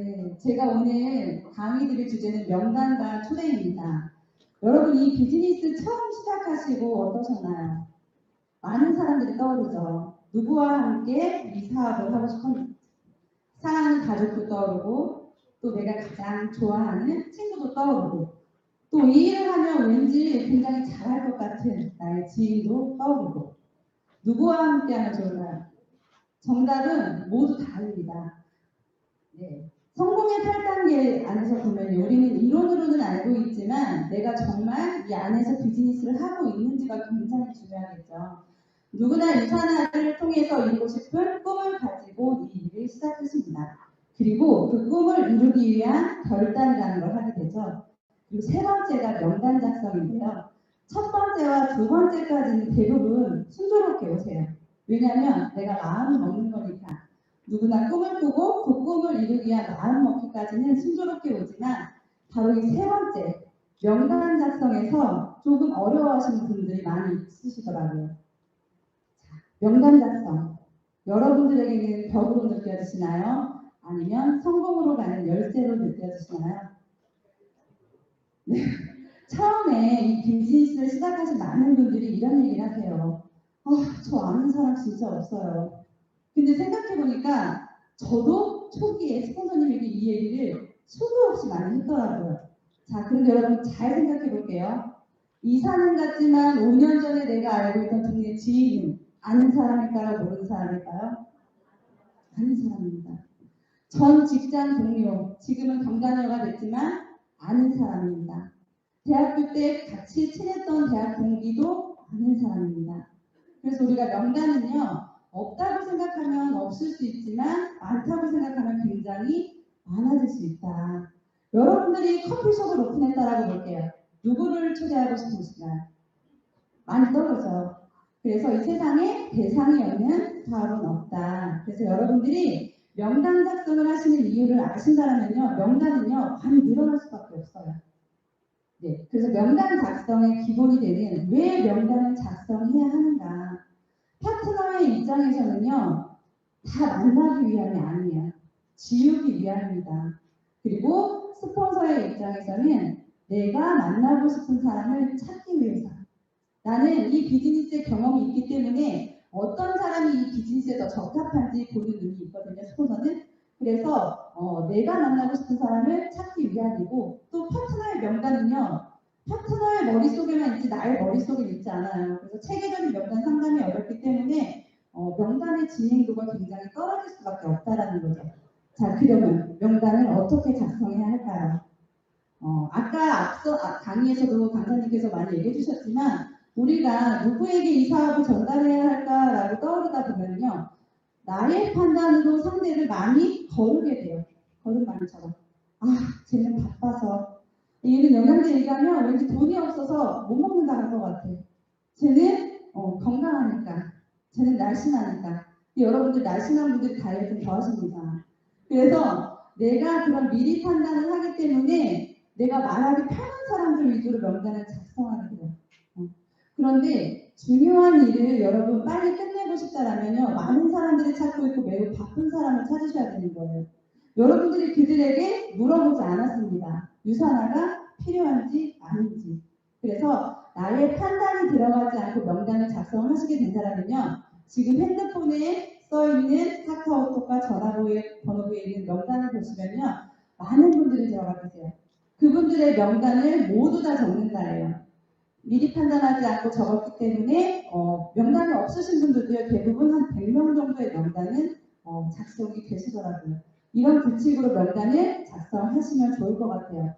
네, 제가 오늘 강의 드릴 주제는 명단과 초대입니다. 여러분 이 비즈니스 처음 시작하시고 어떠셨나요? 많은 사람들이 떠오르죠. 누구와 함께 이 사업을 하고 싶었는지, 사랑하는 가족도 떠오르고, 또 내가 가장 좋아하는 친구도 떠오르고, 또 이 일을 하면 왠지 굉장히 잘할 것 같은 나의 지인도 떠오르고, 누구와 함께 하면 좋을까요? 정답은 모두 다릅니다. 네. 성공의 8단계 안에서 보면 우리는 이론으로는 알고 있지만 내가 정말 이 안에서 비즈니스를 하고 있는지가 굉장히 중요하겠죠. 누구나 유산화를 통해서 이루고 싶은 꿈을 가지고 이 일을 시작하십니다. 그리고 그 꿈을 이루기 위한 결단이라는 걸 하게 되죠. 그리고 세 번째가 명단 작성인데요. 첫 번째와 두 번째까지는 대부분 순조롭게 오세요. 왜냐하면 내가 마음을 먹는 거니까. 누구나 꿈을 꾸고 그 꿈을 이루기 위한 마음 먹기까지는 순조롭게 오지만 바로 이 세 번째 명단 작성에서 조금 어려워하시는 분들이 많이 있으시더라고요. 명단 작성. 여러분들에게는 벽으로 느껴지시나요? 아니면 성공으로 가는 열쇠로 느껴지시나요? 네. 처음에 이 비즈니스를 시작하신 많은 분들이 이런 얘기를 하세요. 저 아는 사람 진짜 없어요. 근데 생각해보니까 저도 초기에 스폰서님에게 이 얘기를 수도 없이 많이 했더라고요. 자, 그런데 여러분 잘 생각해볼게요. 이사는 같지만 5년 전에 내가 알고 있던 동네 지인은 아는 사람일까요? 모르는 사람일까요? 아는 사람입니다. 전 직장 동료, 지금은 경단녀가 됐지만 아는 사람입니다. 대학교 때 같이 친했던 대학 동기도 아는 사람입니다. 그래서 우리가 명단은요, 없다고 생각하면 없을 수 있지만 많다고 생각하면 굉장히 많아질 수 있다. 여러분들이 커피숍을 오픈했다라고 볼게요. 누구를 초대하고 싶으신가요? 많이 떠오르죠. 그래서 이 세상에 대상이 없는 사업은 없다. 그래서 여러분들이 명단 작성을 하시는 이유를 아신다면요, 명단은요, 많이 늘어날 수밖에 없어요. 네, 그래서 명단 작성의 기본이 되는 왜 명단을 작성해야 하는가? 파트너의 입장에서는요, 다 만나기 위함이 아니에요. 지우기 위함입니다. 그리고 스폰서의 입장에서는 내가 만나고 싶은 사람을 찾기 위해서. 나는 이 비즈니스의 경험이 있기 때문에 어떤 사람이 이 비즈니스에 더 적합한지 보는 눈이 있거든요, 스폰서는. 그래서 내가 만나고 싶은 사람을 찾기 위함이고, 또 파트너의 명단은요, 파트너의 머릿속에만 있지 나의 머릿속에 있지 않아요. 그래서 체계적인 명단 상담이 어렵기 때문에 명단의 진행도가 굉장히 떨어질 수밖에 없다라는 거죠. 자, 그러면 명단을 어떻게 작성해야 할까요? 아까 앞서 강의에서도 강사님께서 많이 얘기해 주셨지만 우리가 누구에게 이 사업을 전달해야 할까라고 떠오르다 보면요. 나의 판단으로 상대를 많이 거르게 돼요. 거름망이처럼. 쟤는 바빠서. 얘는 영양제 얘기하면 왠지 돈이 없어서 못 먹는다 할 것 같아. 쟤는 건강하니까. 쟤는 날씬하니까. 여러분들 날씬한 분들이 다이어트 더 하십니다. 그래서 내가 그런 미리 판단을 하기 때문에 내가 말하기 편한 사람들 위주로 명단을 작성하게 돼요. 그런데 중요한 일을 여러분 빨리 끝내고 싶다라면요. 많은 사람들이 찾고 있고 매우 바쁜 사람을 찾으셔야 되는 거예요. 여러분들이 그들에게 물어보지 않았습니다. 유산화가 필요한지 아닌지. 그래서 나의 판단이 들어가지 않고 명단을 작성하시게 된다면요. 지금 핸드폰에 써있는 카카오톡과 전화번호부에 있는 명단을 보시면요. 많은 분들이 들어가 계세요. 그분들의 명단을 모두 다 적는다예요. 미리 판단하지 않고 적었기 때문에 명단이 없으신 분들도 대부분 한 100명 정도의 명단은 작성이 되시더라고요. 이런 규칙으로 명단을 작성하시면 좋을 것 같아요.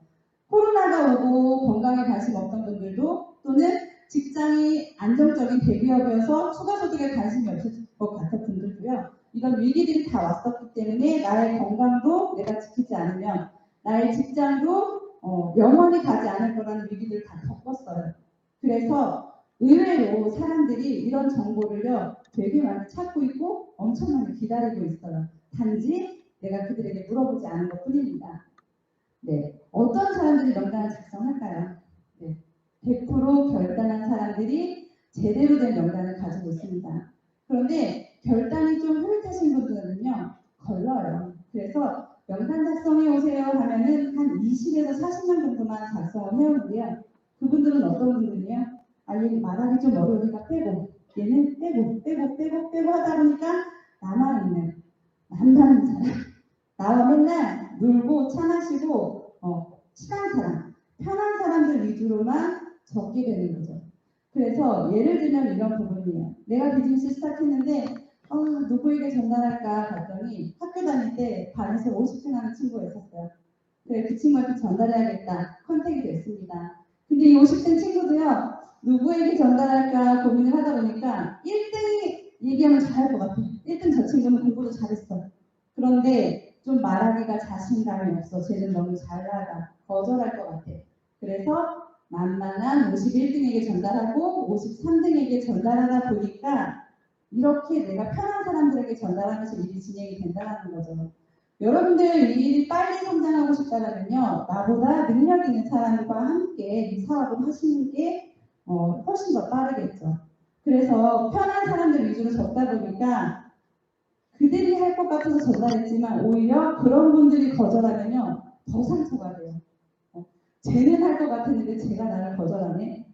코로나가 오고 건강에 관심 없던 분들도 또는 직장이 안정적인 대기업이어서 추가 소득에 관심이 없을 것 같은 분들도요. 이런 위기들이 다 왔었기 때문에 나의 건강도 내가 지키지 않으면 나의 직장도 영원히 가지 않을 거라는 위기들을 다 겪었어요. 그래서 의외로 사람들이 이런 정보를요 되게 많이 찾고 있고 엄청 많이 기다리고 있어요. 단지 내가 그들에게 물어보지 않은 것 뿐입니다. 네, 어떤 사람들이 명단을 작성할까요? 네, 100% 결단한 사람들이 제대로 된 명단을 가지고 있습니다. 그런데 결단이 좀 흐릿하신 분들은요 걸러요. 그래서 명단 작성해 오세요 하면은 한 20에서 40명 정도만 작성을 해오는데요. 그분들은 어떤 분들이요? 얘 말하기 좀 어려우니까 빼고, 얘는 빼고 하다 보니까 남아있는 남다른 사람, 나와 맨날 놀고 차 마시고 친한 사람, 편한 사람들 위주로만 적게 되는 거죠. 그래서 예를 들면 이런 부분이에요. 내가 비즈니스 스타트했는데 누구에게 전달할까 봤더니 학교 다닐 때 반에서 50등 하는 친구가 있었어요. 그래, 그 친구한테 전달해야겠다. 컨택이 됐습니다. 근데 이 50등 친구도요, 누구에게 전달할까 고민을 하다 보니까 1등이 얘기하면 잘할 것 같아요. 1등 저 친구는 공부도 잘했어. 그런데 좀 말하기가 자신감이 없어. 쟤는 너무 잘 나가. 거절할 것 같아. 그래서 만만한 51등에게 전달하고 53등에게 전달하다 보니까 이렇게 내가 편한 사람들에게 전달하면서 일이 진행이 된다는 거죠. 여러분들 일이 빨리 성장하고 싶다면요, 나보다 능력 있는 사람과 함께 이 사업을 하시는 게 훨씬 더 빠르겠죠. 그래서 편한 사람들 위주로 적다 보니까 그들이 할 것 같아서 전달했지만 오히려 그런 분들이 거절하면요, 더 상처가 돼요. 쟤는 할 것 같았는데 쟤가 나를 거절하네.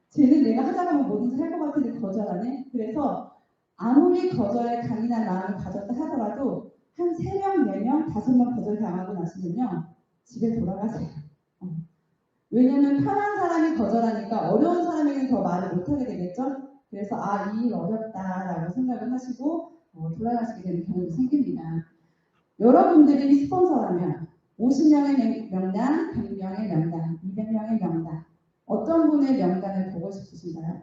쟤는 내가 하자고 하면 뭐든지 할 것 같은데 거절하네. 그래서 아무리 거절에 강인한 마음을 가졌다 하더라도 한 3명, 4명, 5명 거절당하고 나시면요, 집에 돌아가세요. 왜냐면 편한 사람이 거절하니까 어려운 사람에게는 더 말을 못하게 되겠죠. 그래서 이 일 어렵다라고 생각을 하시고 돌아가시게 되는 경우도 생깁니다. 여러분들이 스폰서라면 50명의 명단, 100명의 명단, 200명의 명단, 어떤 분의 명단을 보고 싶으신가요?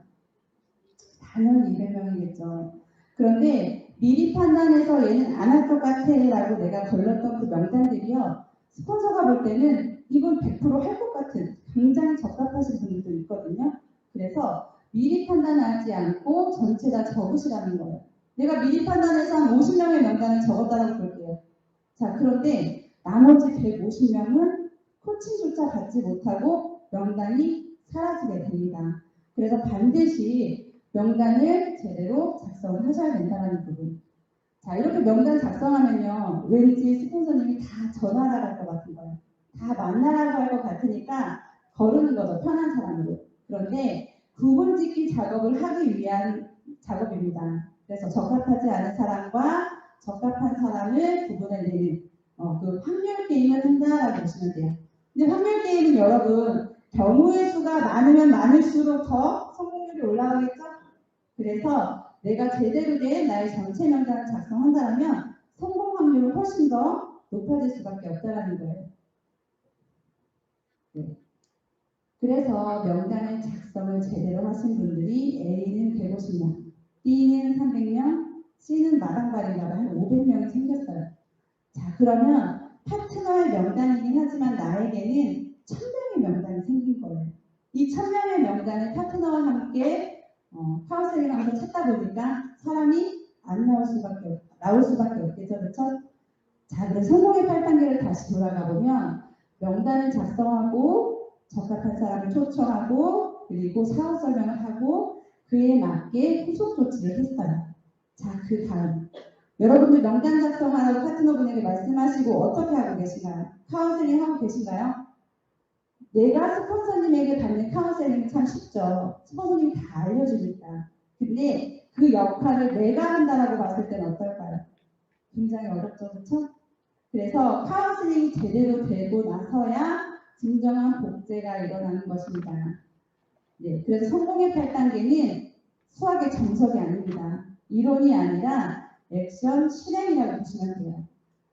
당연히 200명이겠죠. 그런데 미리 판단해서 얘는 안 할 것 같아 라고 내가 걸렸던 그 명단들이요, 스폰서가 볼 때는 이건 100%할 것 같은 굉장히 적합하신 분들도 있거든요. 그래서 미리 판단하지 않고 전체 다 적으시라는 거예요. 내가 미리 판단해서 한 50명의 명단을 적었다고 볼게요. 자, 그런데 나머지 150명은 코칭조차 받지 못하고 명단이 사라지게 됩니다. 그래서 반드시 명단을 제대로 작성을 하셔야 된다는 부분. 자, 이렇게 명단 작성하면요, 왠지 스폰서님이 다 전화를 할 것 같은 거예요. 다 만나라고 할 것 같으니까 거르는 거죠, 편한 사람으로. 그런데 구분짓기 작업을 하기 위한 작업입니다. 그래서 적합하지 않은 사람과 적합한 사람을 구분해내는 그 확률 게임을 한다라고 보시면 돼요. 근데 확률 게임은 여러분, 경우의 수가 많으면 많을수록 더 성공률이 올라가겠죠? 그래서 내가 제대로 된 나의 전체 명단을 작성한다면 성공 확률은 훨씬 더 높아질 수밖에 없다는 거예요. 네. 그래서 명단의 작성을 제대로 하신 분들이 A는 150명, B는 300명, C는 마당발인가봐 한 500명이 생겼어요. 자, 그러면 파트너의 명단이긴 하지만 나에게는 1000명의 명단이 생긴 거예요. 이 1000명의 명단을 파트너와 함께 카운셀링 하면서 찾다 보니까 사람이 안 나올 수밖에 없겠죠. 그렇죠? 자, 그래서 성공의 8단계를 다시 돌아가 보면 명단을 작성하고 적합한 사람을 초청하고 그리고 사업 설명을 하고 그에 맞게 후속 조치를 했어요. 자, 그 다음 여러분들 명단 작성하라고 파트너분에게 말씀하시고 어떻게 하고 계신가요? 카운셀링 하고 계신가요? 내가 스폰서님에게 받는 카운셀링은 참 쉽죠. 스폰서님이 다 알려주니까. 근데 그 역할을 내가 한다라고 봤을 때는 어떨까요? 굉장히 어렵죠, 그렇죠? 그래서 카운셀링이 제대로 되고 나서야 진정한 복제가 일어나는 것입니다. 네, 그래서 성공의 8단계는 수학의 정석이 아닙니다. 이론이 아니라 액션 실행이라고 보시면 돼요.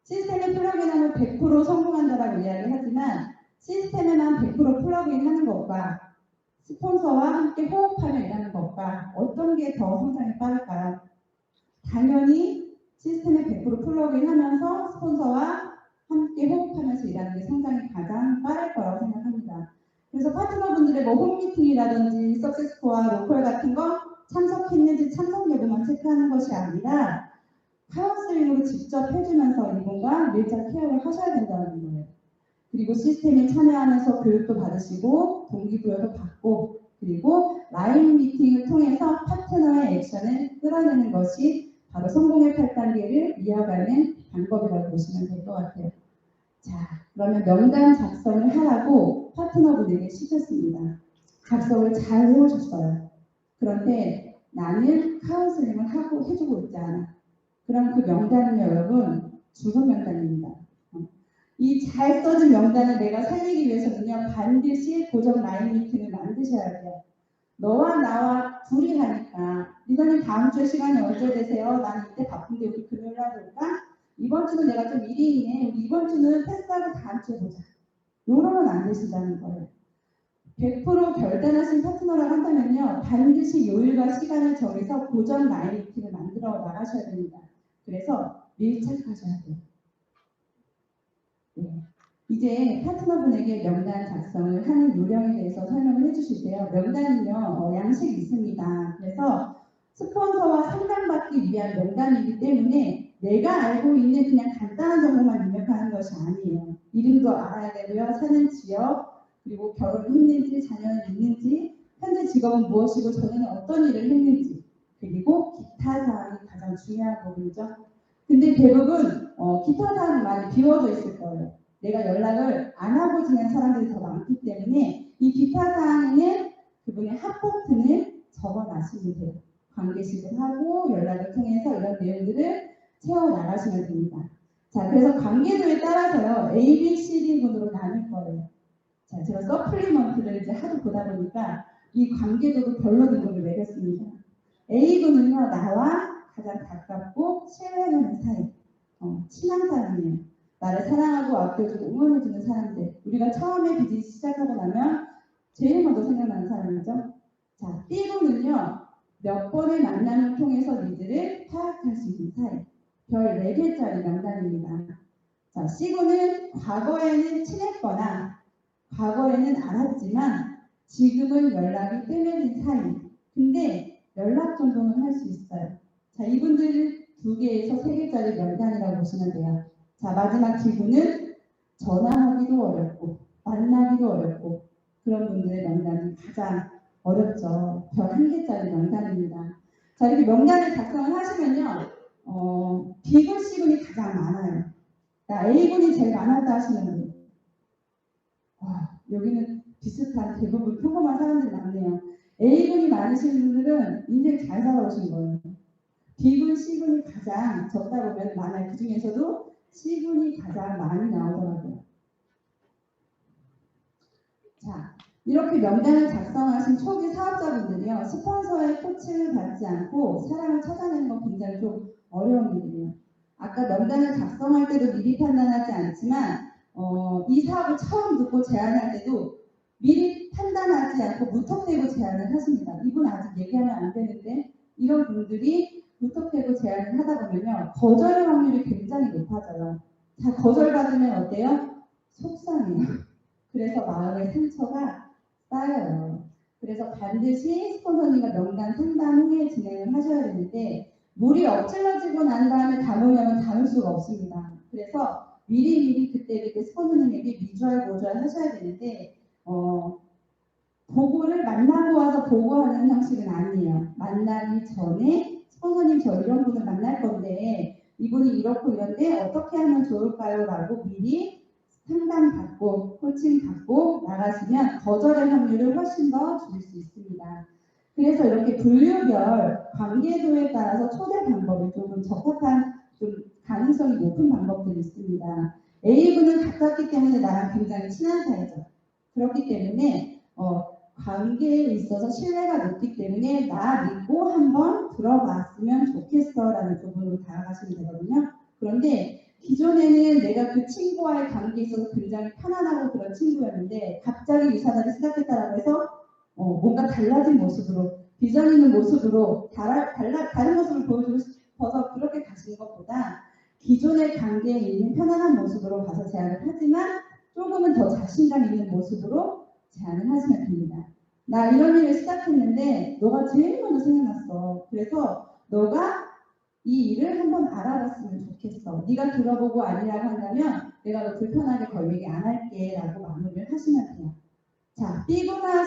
시스템에 플러그인하면 100% 성공한다라고 이야기하지만 시스템에만 100% 플러그인 하는 것과 스폰서와 함께 호흡하며 일하는 것과 어떤 게 더 성장이 빠를까요? 당연히 시스템에 100% 플러그인 하면서 스폰서와 함께 호흡하면서 일하는 게 성장이 가장 빠를 거라고 생각합니다. 그래서 파트너분들의 홈미팅이라든지 석세스코어, 로컬 같은 거 참석했는지 참석 여부만 체크하는 것이 아니라 카운슬링으로 직접 해주면서 이분과 밀착 케어를 하셔야 된다는 거예요. 그리고 시스템에 참여하면서 교육도 받으시고 동기부여도 받고 그리고 라이브 미팅을 통해서 파트너의 액션을 끌어내는 것이 바로 성공의 8단계를 이어가는 방법이라고 보시면 될 것 같아요. 자, 그러면 명단 작성을 하라고 파트너분에게 시켰습니다. 작성을 잘 해오셨어요. 그런데 나는 카운슬링을 하고 해주고 있지 않아. 그럼 그 명단은요, 여러분, 죽은 명단입니다. 이 잘 써진 명단을 내가 살리기 위해서는요, 반드시 고정 라인 미팅을 만드셔야 돼요. 너와 나와 둘이 하니까, 리더님 다음 주에 시간이 언제 되세요? 나는 이때 바쁜데 우리 금요일 날 볼까? 이번 주는 내가 좀 일이 있네. 우리 이번 주는 패스하고 다음 주에 보자. 이러면 안 되시다는 거예요. 100% 결단하신 파트너라고 한다면요, 반드시 요일과 시간을 정해서 고정 라인 미팅을 만들어 나가셔야 됩니다. 그래서 밀착하셔야 돼요. 네. 이제 파트너분에게 명단 작성을 하는 요령에 대해서 설명을 해주실 때요. 명단은요, 양식이 있습니다. 그래서 스폰서와 상담받기 위한 명단이기 때문에 내가 알고 있는 그냥 간단한 정보만 입력하는 것이 아니에요. 이름도 알아야 되고요. 사는 지역, 그리고 결혼했는지, 자녀는 있는지, 현재 직업은 무엇이고 전에는 어떤 일을 했는지, 그리고 기타 사항이 가장 중요한 부분이죠. 근데 대부분 기타 사항이 많이 비워져 있을 거예요. 내가 연락을 안 하고 지낸 사람들이 더 많기 때문에 이 기타 사항에는 그분의 핫 버튼을 적어놔시면 돼요. 관계식을 하고 연락을 통해서 이런 내용들을 채워나가시면 됩니다. 자, 그래서 관계도에 따라서요. A, B, C, D 군으로 나눌 거예요. 자, 제가 서플리먼트를 이제 하도 보다 보니까 이 관계도도 별로 등급을 매겼습니다. A군은요. 나와 가장 가깝고 신뢰하는 사이. 친한 사람이에요. 나를 사랑하고 아껴주고 응원해주는 사람들. 우리가 처음에 비즈니스 시작하고 나면 제일 먼저 생각나는 사람이죠. 자, B군은요. 몇 번의 만남을 통해서 니들을 파악할 수 있는 사이. 별 4개짜리 명단입니다. 자, C군은 과거에는 친했거나 과거에는 알았지만 지금은 연락이 뜸해진 사이. 근데 연락 정도는 할 수 있어요. 자, 이분들 2개에서 3개짜리 명단이라고 보시면 돼요. 자, 마지막 D군은 전화하기도 어렵고 만나기도 어렵고 그런 분들의 명단이 가장 어렵죠. 별 1개짜리 명단입니다. 자, 이렇게 명단을 작성을 하시면요. B군, C군이 가장 많아요. 자, A군이 제일 많았다 하시는 분. 여기는 비슷한 대부분 평범한 사람들이 많네요. A군이 많으신 분들은 인생 잘 살아오신 거예요. B군, C군이 가장 적다 보면 많아요. 그 중에서도 C군이 가장 많이 나오더라고요. 자, 이렇게 명단을 작성하신 초기 사업자분들이요. 스폰서의 코칭을 받지 않고 사람을 찾아내는 건 굉장히 좀 어려운 일이에요. 아까 명단을 작성할 때도 미리 판단하지 않지만 이 사업을 처음 듣고 제안할 때도 미리 판단하지 않고 무턱대고 제안을 하십니다. 이분 아직 얘기하면 안 되는데 이런 분들이 무턱대고 제안을 하다 보면요. 거절의 확률이 굉장히 높아져요. 자, 거절받으면 어때요? 속상해요. 그래서 마음의 상처가 쌓여요. 그래서 반드시 스폰서님과 명단 상담 후에 진행을 하셔야 되는데 물이 엎질러지고 난 다음에 담으려면 담을 수가 없습니다. 그래서 미리미리 그때 스폰서님에게 미주알 고주알 하셔야 되는데 보고를 만나고 와서 보고하는 형식은 아니에요. 만나기 전에 스폰서님 저 이런 분을 만날 건데 이분이 이렇고 이런데 어떻게 하면 좋을까요? 라고 미리 상담받고 코칭받고 나가시면 거절의 확률을 훨씬 더 줄일 수 있습니다. 그래서 이렇게 분류별 관계도에 따라서 초대 방법이 조금 적합한 좀 가능성이 높은 방법들이 있습니다. A군은 가깝기 때문에 나랑 굉장히 친한 사이죠. 그렇기 때문에 관계에 있어서 신뢰가 높기 때문에 나 믿고 한번 들어봤으면 좋겠어라는 부분으로 다가가시면 되거든요. 그런데 기존에는 내가 그 친구와의 관계에 있어서 굉장히 편안하고 그런 친구였는데 갑자기 이사다를 시작했다라고 해서 뭔가 달라진 모습으로 비전 있는 모습으로 다른 모습을 보여주고 싶어서 그렇게 가시는 것보다 기존의 관계에 있는 편안한 모습으로 가서 제안을 하지만 조금은 더 자신감 있는 모습으로 제안을 하시면 됩니다. 나 이런 일을 시작했는데 너가 제일 먼저 생각났어. 그래서 너가 이 일을 한번 알아봤으면 좋겠어. 네가 들어보고 아니라고 한다면 내가 너 불편하게 걸리게 안 할게 라고 마무리를 하시면 돼요. 자, B군과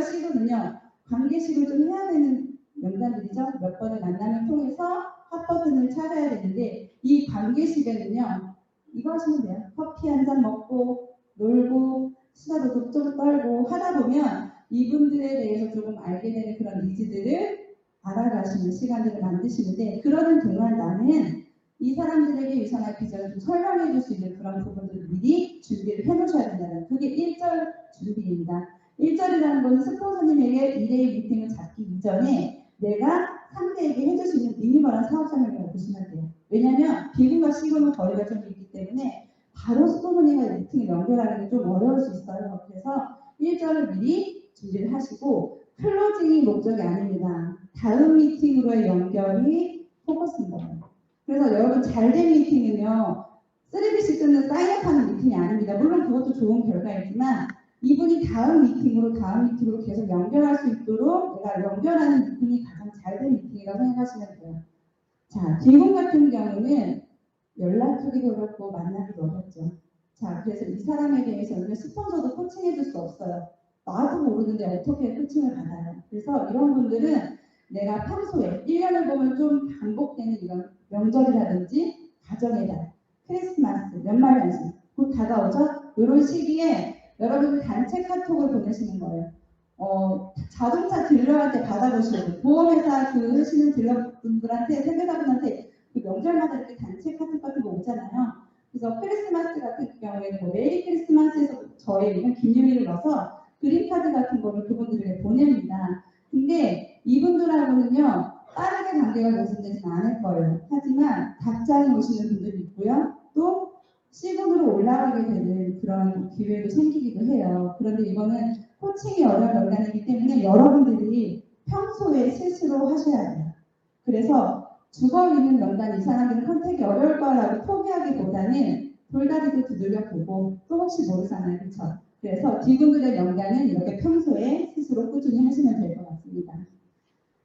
C군은요. 관계식을 좀 해야 되는 명단들이죠. 몇 번의 만남을 통해서 핫버튼을 찾아야 되는데 이 관계식에는요. 이거 하시면 돼요. 커피 한 잔 먹고 놀고 수다도 좀 떨고 하다 보면 이분들에 대해서 조금 알게 되는 그런 니즈들을 알아가시는 시간들을 만드시는데, 그러는 동안 나는 이 사람들에게 유산할 비전을 좀 설명해 줄 수 있는 그런 부분들을 미리 준비를 해 놓으셔야 된다는, 그게 1절 준비입니다. 1절이라는 것은 스폰서님에게 2대1 미팅을 잡기 이전에 내가 상대에게 해줄 수 있는 미니멀한 사업 설명이라고 보시면 돼요. 왜냐하면 비군과 C군은 거리가 좀 있기 때문에 바로 스폰서님과 미팅을 연결하는 게 좀 어려울 수 있어요. 그래서 1절을 미리 준비를 하시고, 클로징이 목적이 아닙니다. 다음 미팅으로의 연결이 포커스인 거예요. 그래서 여러분 잘된 미팅은요, 3BC 끊는 사인업하는 미팅이 아닙니다. 물론 그것도 좋은 결과이지만 이분이 다음 미팅으로 계속 연결할 수 있도록 내가 연결하는 미팅이 가장 잘된 미팅이라고 생각하시면 돼요. 자, 비군 같은 경우는 연락하기도 어렵고 만나기도 어렵죠. 자, 그래서 이 사람에 대해서는 스폰서도 코칭해 줄 수 없어요. 나도 모르는데 어떻게 코칭을 받아요. 그래서 이런 분들은 내가 평소에 1년을 보면 좀 반복되는 이런 명절이라든지 가정의 달, 크리스마스, 연말연시 곧 다가오죠. 이런 시기에 여러분들 단체 카톡을 보내시는 거예요. 자동차 딜러한테 받아보시고, 보험회사 그 하시는 딜러분들한테, 세무사분한테 그 명절마다 이렇게 단체 카톡 같은 거 오잖아요. 그래서 크리스마스 같은 경우에는 뭐 메리 크리스마스에서 저의 이름 김유미를 넣어서 그린카드 같은 거를 그분들에게 보냅니다. 근데 이분들하고는요, 빠르게 관계가 맺어지진 않을 거예요. 하지만 답장이 오시는 분들이 있고요. 또 C군으로 올라가게 되는 그런 기회도 생기기도 해요. 그런데 이거는 코칭이 어려운 연관이기 때문에 여러분들이 평소에 실수로 하셔야 돼요. 그래서 죽어 있는 명단 이 사람들은 컨택이 어려울 거라고 포기하기보다는 돌다리도 두들겨 보고, 또 혹시 모르잖아요. 그렇죠? 그래서 D군들의 명단은 이렇게 평소에 스스로 꾸준히 하시면 될 것 같습니다.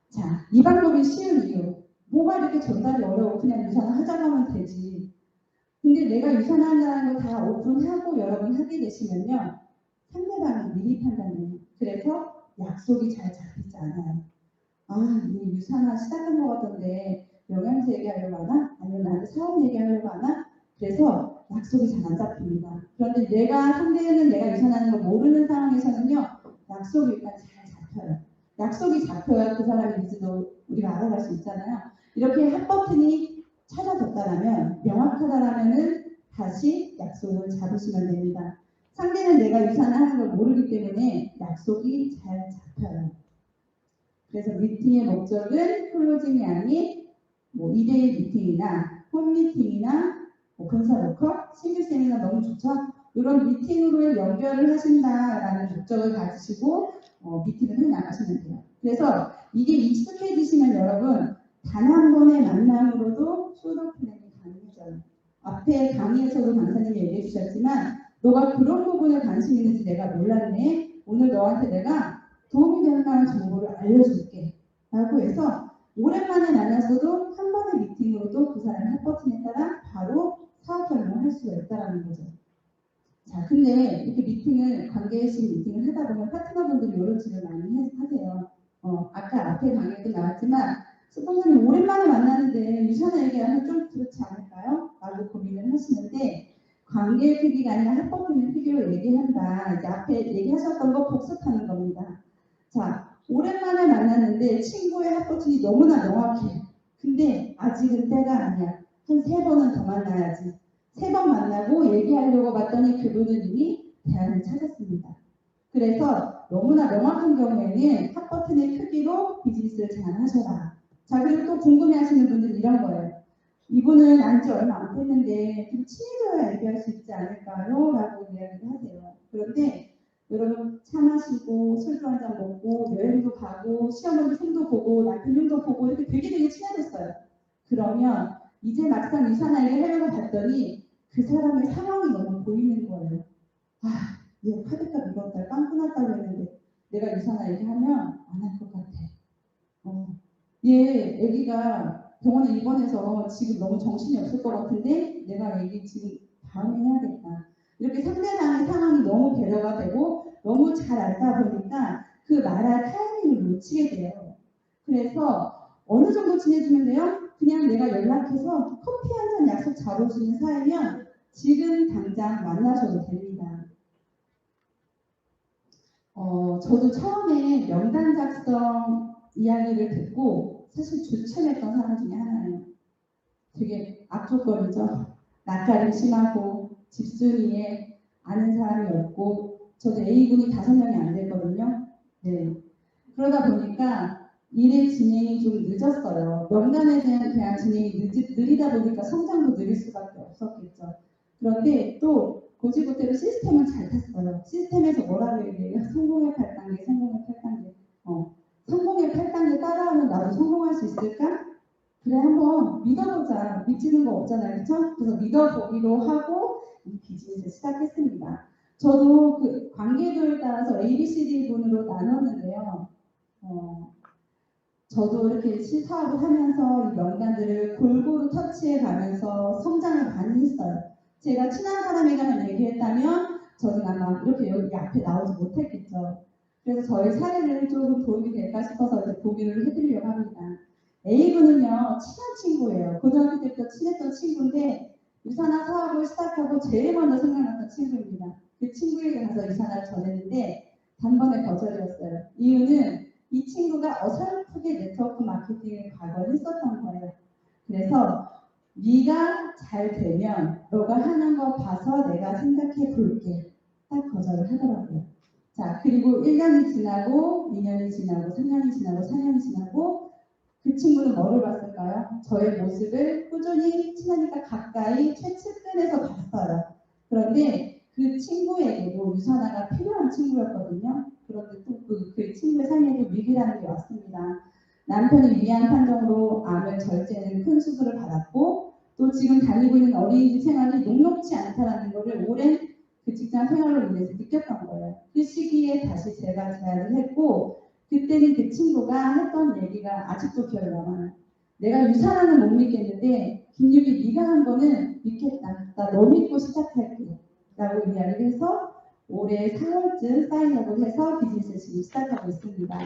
자, 이 방법이 쉬운 이유. 뭐가 이렇게 전달이 어려워? 그냥 유산을 하자고 하면 되지. 근데 내가 유산한다는 거 다 오픈하고 여러분 하게 되시면요, 상대방이 미리 판단해요. 그래서 약속이 잘 잡히지 않아요. 아, 이 유산화 시작한 것 같던데 영양제 얘기하려고 하나? 아니면 나한테 사업 얘기하려고 하나? 그래서 약속이 잘 안 잡힙니다. 그런데 상대는 내가 유산하는 걸 모르는 상황에서는요, 약속이 일단 잘 잡혀요. 약속이 잡혀야 그 사람의 니즈도 우리가 알아갈 수 있잖아요. 이렇게 핫 버튼이 찾아졌다라면, 명확하다라면은 다시 약속을 잡으시면 됩니다. 상대는 내가 유산을 하는 걸 모르기 때문에 약속이 잘 잡혀요. 그래서 미팅의 목적은 클로징이 아닌 2대1 미팅이나 홈 미팅이나 근사 워크업, 신규 세미나 너무 좋죠? 이런 미팅으로 연결을 하신다라는 목적을 가지시고 미팅을 해 나가시면 돼요. 그래서 이게 익숙해지시면 여러분, 단 한 번의 만남으로도 쇼더 플랜이 가능해져요. 앞에 강의에서도 강사님이 얘기해 주셨지만, 너가 그런 부분에 관심 있는지 내가 몰랐네. 오늘 너한테 내가 도움이 될 만한 정보를 알려줄게. 라고 해서 오랜만에 만났어도 한 번의 미팅으로도 그 사람의 핫버튼에 따라 바로 사업 설명을 할 수가 있다는 거죠. 자, 근데 이렇게 관계식 미팅을 하다 보면 파트너분들이 이런 질문을 많이 하세요. 아까 앞에 강의에도 나왔지만, 스폰서님 오랜만에 만났는데 유산을 얘기하면 좀 그렇지 않을까요? 라고 고민을 하시는데, 관계의 크기가 아니라 핫버튼의 크기로 얘기한다. 이제 앞에 얘기하셨던 거 복습하는 겁니다. 자, 오랜만에 만났는데 친구의 핫버튼이 너무나 명확해. 근데 아직은 때가 아니야. 한 3번은 더 만나야지. 3번 만나고 얘기하려고 봤더니 그분은 이미 대안을 찾았습니다. 그래서 너무나 명확한 경우에는 핫버튼의 크기로 비즈니스를 제안하셔라. 자, 그리고 또 궁금해하시는 분들은 이런 거예요. 이분은 안지 얼마 안 됐는데 좀 친해져야 얘기할 수 있지 않을까요? 라고 이야기를 하세요. 그런데 여러분, 차 마시고 술도 한잔 먹고 여행도 가고 시어머니 흉도 보고 남편 흉도 보고 이렇게 되게 친해졌어요. 그러면 이제 막상 유산하게 하려고 봤더니 그 사람의 상황이 너무 보이는 거예요. 아, 얘 카드값 이번 달 빵꾸 났다고 했는데 내가 유산하 얘기하면 안 할 것 같아. 얘 애기가 병원에 입원해서 지금 너무 정신이 없을 것 같은데 내가 얘기 지금 다음에 해야겠다. 이렇게 상대방의 상황이 너무 배려가 되고 너무 잘 알다 보니까 그 말할 타이밍을 놓치게 돼요. 그래서 어느 정도 친해지면 돼요? 그냥 내가 연락해서 커피 한 잔 약속 잡아주는 사이면 지금 당장 만나셔도 됩니다. 저도 처음에 명단 작성 이야기를 듣고 사실 주춤했던 사람 중에 하나예요. 되게 악조건이죠. 낯가림 심하고 집순이에 아는 사람이 없고 저도 A군이 5명이 안 됐거든요. 네. 그러다 보니까 일의 진행이 좀 늦었어요. 명단에 대한 진행이 느리다 보니까 성장도 느릴 수밖에 없었겠죠. 그런데 또 고지고대로 시스템은 잘 탔어요. 시스템에서 뭐라고 얘기해요? 성공의 8단계, 성공의 8단계. 성공의 8단계 따라하면 나도 성공할 수 있을까? 그래 한번 믿어보자. 믿지는 거 없잖아요. 그렇죠? 그래서 믿어보기로 하고 이 비즈니스를 시작했습니다. 저도 그 관계도에 따라서 A, B, C, D 분으로 나눴는데요. 저도 이렇게 사업을 하면서 이 명단들을 골고루 터치해 가면서 성장을 많이 했어요. 제가 친한 사람에게만 얘기했다면 저는 아마 이렇게 여기 앞에 나오지 못했겠죠. 그래서 저희 사례를 조금 도움이 될까 싶어서 이제 공유를 해드리려고 합니다. A군은요, 친한 친구예요. 고등학교 때부터 친했던 친구인데 유산화 사업을 시작하고 제일 먼저 생각났던 친구입니다. 그 친구에게 가서 유산화를 전했는데 단번에 거절이었어요. 이유는 이 친구가 어설프게 네트워크 마케팅을 과거에 했었던 거예요. 그래서 네가 잘 되면 너가 하는 거 봐서 내가 생각해 볼게. 딱 거절을 하더라고요. 자, 그리고 1년이 지나고 2년이 지나고 3년이 지나고 4년이 지나고 그 친구는 뭐를 봤을까요? 저의 모습을 꾸준히 친하니까 가까이 최측근에서 봤어요. 그런데 그 친구에게도 유산화가 필요한 친구였거든요. 그런데 또 그 친구의 삶에도 위기라는 게 왔습니다. 남편이 위암 판정으로 암을 절제하는 큰 수술을 받았고 또 지금 다니고 있는 어린이집 생활이 녹록지 않다라는 것을 오랜 그 직장 생활로 인해서 느꼈던 거예요. 그 시기에 다시 제가 제안을 했고 그때는 그 친구가 했던 얘기가 아직도 기억에 남아요. 내가 유산화는 못 믿겠는데 김유기 네가 한 거는 믿겠다. 나 너 믿고 시작할게. 라고 이야기를 해서 올해 4월쯤 사인업을 해서 비즈니스를 지금 시작하고 있습니다. 네.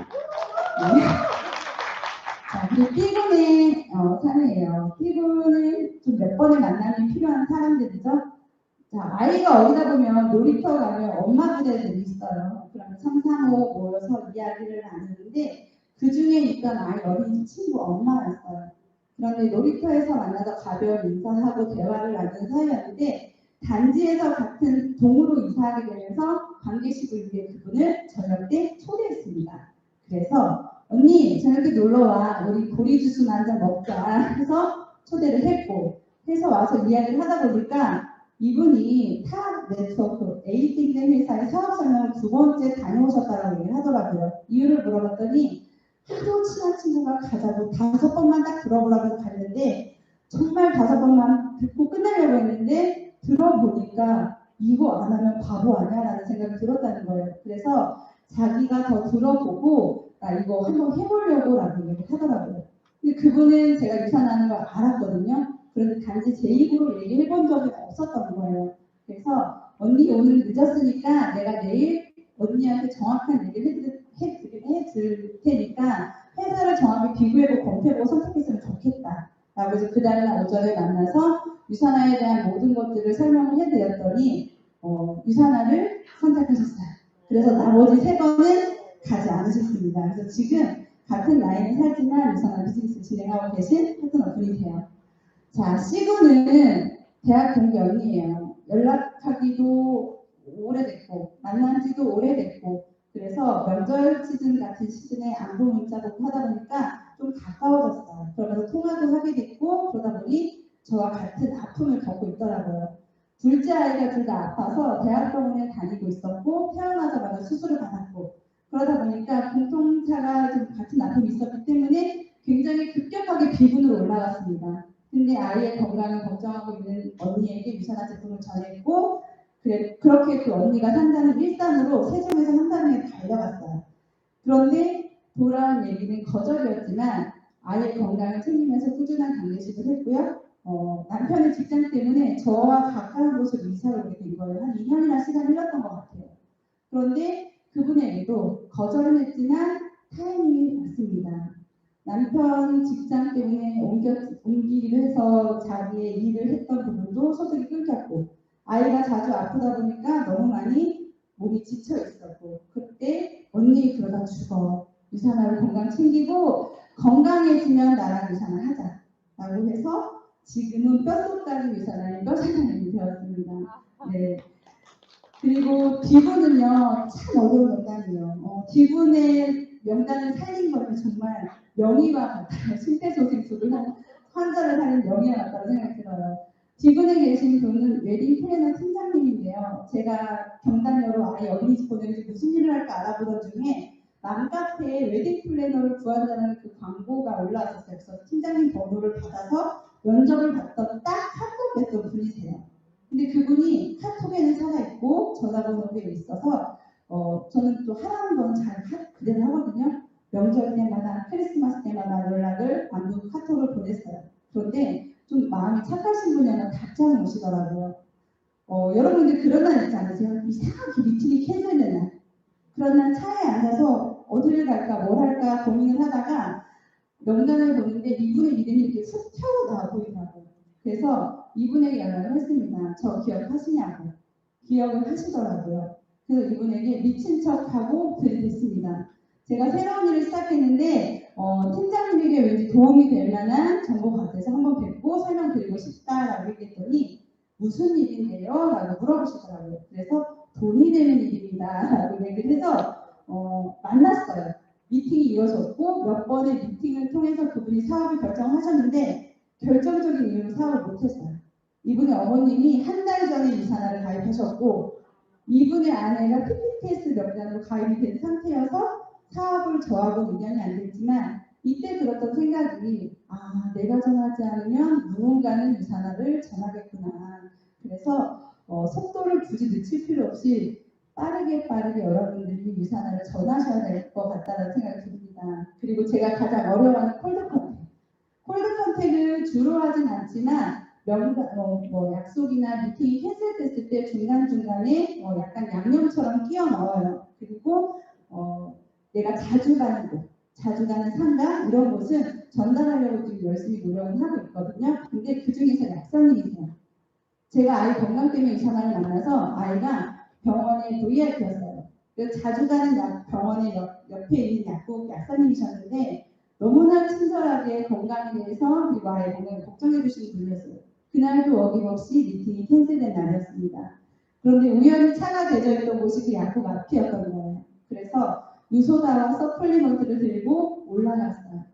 자, 그리고 B군의 사례예요. B군은 좀 몇 번의 만남이 필요한 사람들이죠. 자, 아이가 어디다 보면 놀이터 가면 엄마 부대들이 있어요. 그러면 3, 4, 5 모여서 이야기를 나누는데 그 중에 있던 아이 어린이집 친구 엄마였어요. 그런데 놀이터에서 만나서 가벼운 인사하고 대화를 나누는 사이였는데 단지에서 같은 동으로 이사하게 되면서 관계식으로 그분을 저녁 때 초대했습니다. 그래서 언니 저녁에 놀러와 우리 보리 주스 한잔 먹자 해서 초대를 했고 해서 와서 이야기를 하다 보니까 이분이 타 네트워크 에이팅된 회사의 사업 설명을 2번째 다녀오셨다고 얘기를 하더라고요. 이유를 물어봤더니 하도 친한 친구가 가자고 5번만 딱 들어보라고 갔는데 정말 5번만 듣고 끝내려고 했는데 들어보니까 이거 안 하면 바보 아니야 라는 생각이 들었다는 거예요. 그래서 자기가 더 들어보고 나 이거 한번 해보려고 라고 얘기를 하더라고요. 근데 그분은 제가 유산하는 걸 알았거든요. 그런데 단지 제 입으로 얘기해 본 적이 없었던 거예요. 그래서 언니 오늘 늦었으니까 내가 내일 언니한테 정확한 얘기를 해줄 테니까 회사를 정확히 비교해보고 검토해보고 선택했으면 좋겠다. 라고 해서 그 다음날 오전에 만나서 유산화에 대한 모든 것들을 설명을 해드렸더니 유산화를 선택하셨어요. 그래서 나머지 3번은 가지 않으셨습니다. 그래서 지금 같은 라인에 살지만 유산화 비즈니스 진행하고 계신 파트너분이세요. 자, C군은 대학 동기 언니예요. 연락하기도 오래됐고 만난 지도 오래됐고 그래서 명절 시즌 같은 시즌에 안부 문자 보고 하다 보니까 좀 가까워졌어요. 그러면서 통화도 하게 됐고 그러다 보니 저와 같은 아픔을 겪고 있더라고요. 둘째 아이가 둘 다 아파서 대학병원에 다니고 있었고 태어나자마자 수술을 받았고 그러다 보니까 공통차가 좀 같은 아픔이 있었기 때문에 굉장히 급격하게 비군으로 올라갔습니다. 근데 아이의 건강을 걱정하고 있는 언니에게 유산화 제품을 전했고 그렇게 그 언니가 산다는 일산으로 세종에서 한다음에 달려갔어요. 그런데 돌아온 얘기는 거절이었지만 아이의 건강을 챙기면서 꾸준한 강례식을 했고요. 남편의 직장 때문에 저와 가까운 곳으로 이사를 오게 된 거예요. 한 2년이나 시간이 흘렀던 것 같아요. 그런데 그분에게도 거절은 했지만 타이밍이 왔습니다. 남편 직장 때문에 옮기기로 해서 자기의 일을 했던 부분도 소득이 끊겼고, 아이가 자주 아프다 보니까 너무 많이 몸이 지쳐 있었고, 그때 언니 그러다 죽어. 유산하고 건강 챙기고 건강해지면 나랑 유산을 하자. 라고 해서 지금은 뼛속까지 유산하는 뼈사장님이 되었습니다. 네. 그리고 뒤분은요, 참 어려운 명단이에요. 뒤분의 명단을 살린 거는 정말 명의와 같아요. 심폐소생술을 한 환자를 살린 명의와 같다고 생각이 들어요. 뒤분에 계신 분은 웨딩 플래너 팀장님인데요. 제가 경단녀로 아이 어린이집 보내면서 무슨 일을 할까 알아보던 중에 맘카페에 웨딩 플래너를 구한다는 그 광고가 올라왔었어요. 그래서 팀장님 번호를 받아서 면접을 봤던 딱 한 번 뵀던 분이세요. 근데 그분이 카톡에는 살아있고 전화번호에 있어서 저는 또 하라는 건 잘 그대로 하거든요. 명절 때마다 크리스마스 때마다 연락을 안부 카톡을 보냈어요. 그런데 좀 마음이 착하신 분이면 답장이 오시더라고요. 여러분들 그런 날 있지 않으세요? 이상하게 미팅이 캔슬된 날. 그런 날 차에 앉아서 어디를 갈까 뭘 할까 고민을 하다가 명단을 보는데 이분의 이름이 이렇게 툭 튀어나와 보이더라고요. 그래서 이분에게 연락을 했습니다. 저 기억하시냐고. 기억을 하시더라고요. 그래서 이분에게 미친 척하고 들이댔습니다. 제가 새로운 일을 시작했는데 팀장님에게 왠지 도움이 될 만한 정보가 같아서 한번 뵙고 설명드리고 싶다라고 얘기했더니 무슨 일인데요? 라고 물어보시더라고요. 그래서 돈이 되는 일입니다. 라고 얘기를 해서 만났어요. 미팅이 이루어졌고 몇 번의 미팅을 통해서 그분이 사업을 결정하셨는데 결정적인 이유로 사업을 못했어요. 이분의 어머님이 한 달 전에 유산화를 가입하셨고 이분의 아내가 PPTS 명단으로 가입이 된 상태여서 사업을 저하고 2년이 안 됐지만 이때 들었던 생각이 내가 정하지 않으면 누군가는 유산화를 정하겠구나. 그래서 속도를 굳이 늦출 필요 없이 빠르게 여러분들이 유산화를 전하셔야 될 것 같다는 생각이 듭니다. 그리고 제가 가장 어려워하는 콜드 컨택. 콜드 컨택을 주로 하진 않지만 약속이나 미팅이 캔슬됐을 때 중간중간에 약간 양념처럼 끼워 넣어요. 그리고 내가 자주 가는 곳, 자주 가는 상가 이런 곳은 전달하려고 지금 열심히 노력을 하고 있거든요. 근데 그 중에서 약사님이세요. 제가 아이 건강 때문에 이 사람을 만나서 아이가 병원에 VIP였어요. 자주 가는 병원의 옆에 있는 약국 약사님이셨는데 너무나 친절하게 건강에 대해서 그리고 아이 건강을 걱정해 주시는 분이었어요. 그날도 어김없이 미팅이 캔슬된 날이었습니다. 그런데 우연히 차가 대져 있던 곳이 그 약국 앞이었던 거예요. 그래서 유소다와 서플리먼트를 들고 올라갔어요.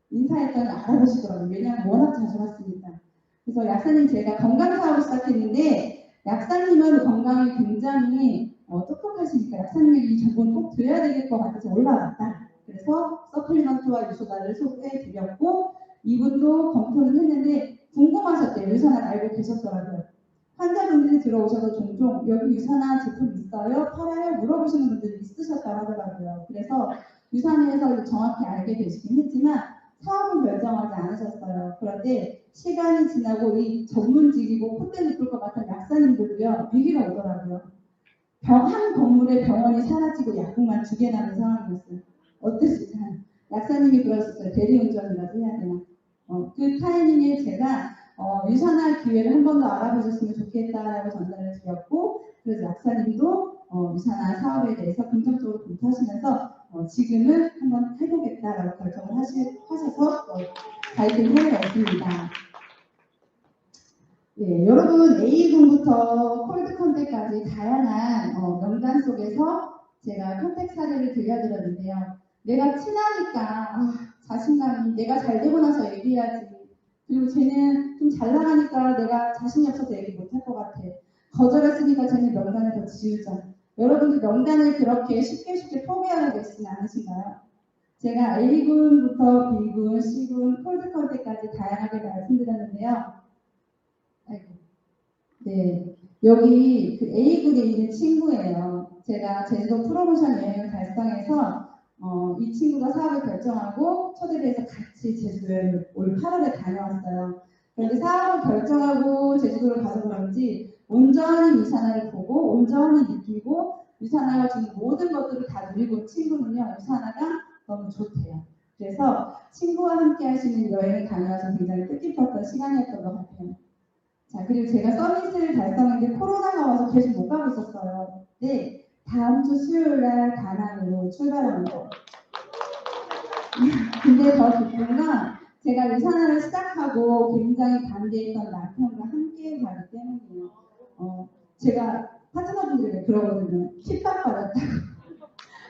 인사했더니 알아보시더라고요. 왜냐하면 워낙 자주 갔으니까. 그래서 약사님 제가 건강사업을 시작했는데 약사님은 건강이 굉장히 똑똑하시니까 약사님에게 이 정보는 꼭 드려야 될 것 같아서 올라왔다. 그래서 서플리먼트와 유소다를 소개해드렸고 이분도 검토를 했는데 궁금하셨대요. 유산을 알고 계셨더라고요. 환자분들이 들어오셔서 종종 여기 유산화 제품 있어요? 팔아요? 물어보시는 분들이 있으셨다고 하더라고요. 그래서 유산에서 정확히 알게 되시긴 했지만 사업은 결정하지 않으셨어요. 그런데 시간이 지나고 이 전문직이고 콧대 높을 것 같은 약사님들도요 위기가 오더라고요. 한 건물에 병원이 사라지고 약국만 2개 남은 상황이었어요. 어땠을까? 약사님이 그러셨어요. 대리운전이라도 해야 되나? 그 타이밍에 제가 유산할 기회를 한 번 더 알아보셨으면 좋겠다라고 전달을 드렸고 그래서 약사님도 유산화 사업에 대해서 긍정적으로 검토하시면서 지금은 한번 해보겠다라고 결정을 하셔서 가입을 하게 됐습니다. 예, 여러분 A군부터 콜드 컨택까지 다양한 명단 속에서 제가 컨택 사례를 들려드렸는데요. 내가 친하니까 자신감이 내가 잘 되고 나서 얘기해야지. 그리고 쟤는 좀 잘 나가니까 내가 자신이 없어서 얘기 못할 것 같아. 거절했으니까 쟤는 명단을 더 지우자. 여러분들 명단을 그렇게 쉽게 포기하고 계시진 않으신가요? 제가 A군부터 B군, C군, 콜드 컨택까지 다양하게 말씀드렸는데요. 네, 여기 그 A군에 있는 친구예요. 제가 제주도 프로모션 여행을 달성해서 이 친구가 사업을 결정하고 초대를 해서 같이 제주도에 올 8월에 다녀왔어요. 그런데 사업을 결정하고 제주도를 가서 그런지 온전히 유산화를 보고 온전히 느끼고 유산화가 주는 모든 것들을 다 누리고 온 친구는요. 유산화가 너무 좋대요. 그래서 친구와 함께 할 수 있는 여행이 다녀와서 굉장히 뜻깊었던 시간이었던 것 같아요. 자, 그리고 제가 서밋을 달성했는데 코로나가 와서 계속 못 가고 있었어요. 네, 다음 주 수요일 날 다낭으로 출발합니다. 근데 더 기쁜 건 제가 유산화를 시작하고 굉장히 반대했던 남편과 함께 가기 때문이에요. 제가 파트너분들에게 그러거든요. 핍박받았다고.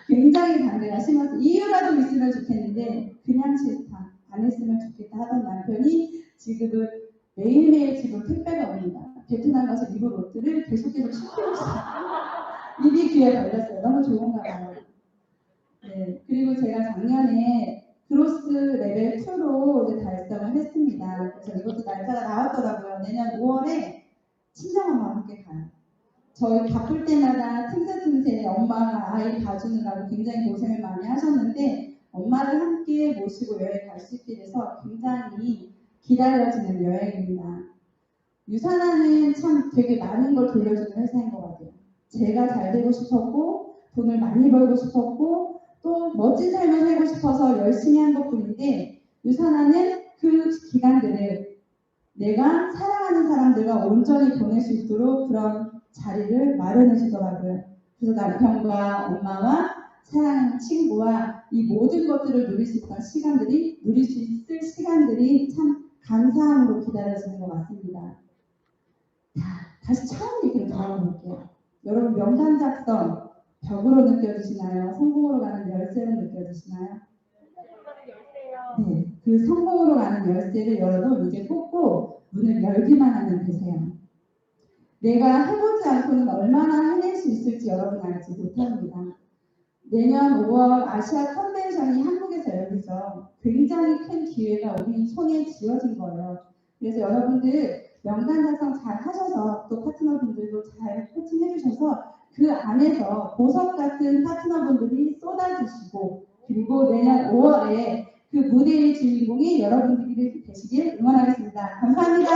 굉장히 반대가 심해서 이유라도 있으면 좋겠는데 그냥 싫다. 안 했으면 좋겠다 하던 남편이 지금은 매일매일 집으로 택배가 옵니다. 베트남 가서 입을 옷들을 계속해서 시키고 있어요. 입이 귀에 걸렸어요. 너무 좋은가 봐요. 네, 그리고 제가 작년에 그로스 레벨 2로 이제 달성을 했습니다. 그래서 이것도 날짜가 나왔더라고요. 내년 5월에 친정엄마와 함께 가요. 저희 바쁠 때마다 틈새틈새 엄마가 아이 봐주느라고 굉장히 고생을 많이 하셨는데 엄마를 함께 모시고 여행 갈 수 있게 돼서 굉장히 기다려지는 여행입니다. 유산하는 참 되게 많은 걸 돌려주는 회사인 것 같아요. 제가 잘 되고 싶었고 돈을 많이 벌고 싶었고 또 멋진 삶을 살고 싶어서 열심히 한 것뿐인데 유산하는 그 기간들을 내가 사랑하는 사람들과 온전히 보낼 수 있도록 그런 자리를 마련해 주더라고요. 그래서 남편과 엄마와 사랑하는 친구와 이 모든 것들을 누릴 수 있는 시간들이 누릴 수 있을 시간들이 참 감사함으로 기다려지는 것 같습니다. 자, 다시 처음 얘기를 돌아볼게요. 여러분 명단 작성 벽으로 느껴지시나요? 성공으로 가는 열쇠로 느껴지시나요? 네, 그 성공으로 가는 열쇠를 여러분 이제 꽂고 문을 열기만 하면 되세요. 내가 해보지 않고는 얼마나 해낼 수 있을지 여러분 알지 못합니다. 내년 5월 아시아 컨벤션이 한국에서 열리죠. 굉장히 큰 기회가 우리 손에 쥐어진 거예요. 그래서 여러분들 명단 작성 잘 하셔서 또 파트너분들도 잘 코칭해 주셔서 그 안에서 보석 같은 파트너분들이 쏟아지시고 그리고 내년 5월에 그 무대의 주인공이 여러분들이 되시길 응원하겠습니다. 감사합니다.